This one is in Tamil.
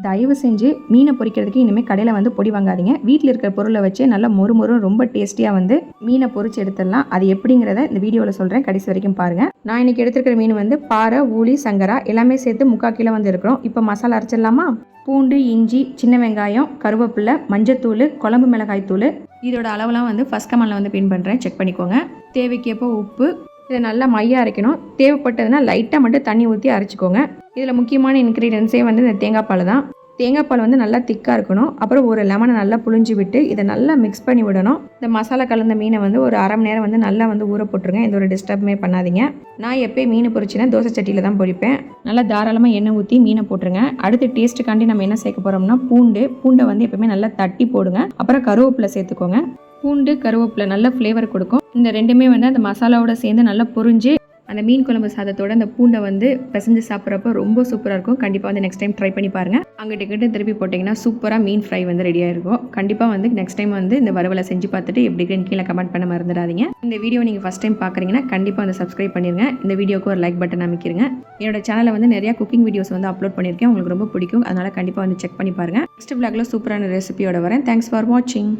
தயவு செஞ்சு மீனை பொரிக்கிறதுக்கு இனிமேல் கடையில் வந்து பொடி வாங்காதீங்க. வீட்டில் இருக்கிற பொருளை வச்சு நல்லா மொறு ரொம்ப டேஸ்டியாக வந்து மீனை பொரிச்சு எடுத்துடலாம். அது எப்படிங்கிறத இந்த வீடியோவில் சொல்கிறேன், கடைசி வரைக்கும் பாருங்கள். நான் இன்றைக்கி எடுத்துருக்கிற மீன் வந்து பாறை, ஊளி, சங்கரா எல்லாமே சேர்த்து 3/4 கிலோ வந்து இருக்கிறோம். இப்போ மசாலா அரைச்சிடலாமா? பூண்டு, இஞ்சி, சின்ன வெங்காயம், கருவேப்பிலை, மஞ்சத்தூள், குழம்பு மிளகாய் தூள், இதோட அளவெல்லாம் வந்து ஃபஸ்ட் கமெண்டில் வந்து பின் பண்ணுறேன், செக் பண்ணிக்கோங்க. தேவைக்கேற்ப உப்பு. இதை நல்லா மையாக அரைக்கணும். தேவைப்பட்டதுன்னா லைட்டாக மட்டும் தண்ணி ஊற்றி அரைச்சிக்கோங்க. இதில் முக்கியமான இன்க்ரீடியன்ஸே வந்து இந்த தேங்காய் பால் தான். தேங்காய் பால் வந்து நல்லா திக்காக இருக்கணும். அப்புறம் ஒரு லெமனை நல்லா புழிஞ்சு விட்டு இதை நல்லா மிக்ஸ் பண்ணி விடணும். இந்த மசாலா கலந்த மீனை வந்து ஒரு அரை மணி நேரம் வந்து நல்லா வந்து ஊற போட்டுருங்க. எந்த ஒரு டிஸ்டர்புமே பண்ணாதீங்க. நான் எப்போயும் மீன் பொரிச்சினா தோசை சட்டியில் தான் பொரிப்பேன். நல்லா தாராளமாக எண்ணெய் ஊற்றி மீனை போட்டுருங்க. அடுத்து டேஸ்ட்டுக்காண்டி நம்ம என்ன சேர்க்க போகிறோம்னா பூண்டை வந்து எப்பவுமே நல்லா தட்டி போடுங்க. அப்புறம் கருவேப்பிலை சேர்த்துக்கோங்க. பூண்டு, கருவேப்பிலை நல்ல ஃப்ளேவர் கொடுக்கும். இந்த ரெண்டுமே வந்து அந்த மசாலாவோட சேர்ந்து நல்லா பொரிஞ்சு அந்த மீன் குழம்பு சாதத்தோட அந்த பூண்டை வந்து பிசைஞ்சு சாப்பிட்றப்ப ரொம்ப சூப்பராக இருக்கும். கண்டிப்பாக வந்து நெக்ஸ்ட் டைம் ட்ரை பண்ணி பாருங்கள். அங்கிட்ட திருப்பி போட்டிங்கன்னா சூப்பராக மீன் ஃப்ரை வந்து ரெடியாக இருக்கும். கண்டிப்பாக வந்து நெக்ஸ்ட் டைம் வந்து இந்த வறுவலை செஞ்சு பார்த்துட்டு எப்படின்னு கீழே கமெண்ட் பண்ண மறந்துடாதீங்க. இந்த வீடியோ நீங்கள் ஃபஸ்ட் டைம் பார்க்குறீங்கன்னா கண்டிப்பாக வந்து சப்ஸ்கிரைப் பண்ணிடுங்க. இந்த வீடியோக்கு ஒரு லைக் பட்டன் அமைக்கிறங்க. என்னோட சேனலில் வந்து நிறையா குக்கிங் வீடியோஸ் வந்து அப்லோட் பண்ணியிருக்கேன். உங்களுக்கு ரொம்ப பிடிக்கும். அதனால் கண்டிப்பாக வந்து செக் பண்ணி பாருங்கள். நெக்ஸ்ட் vlogல சூப்பரான ரெசிபியோட வரேன். தேங்க்ஸ் ஃபார் வாட்சிங்.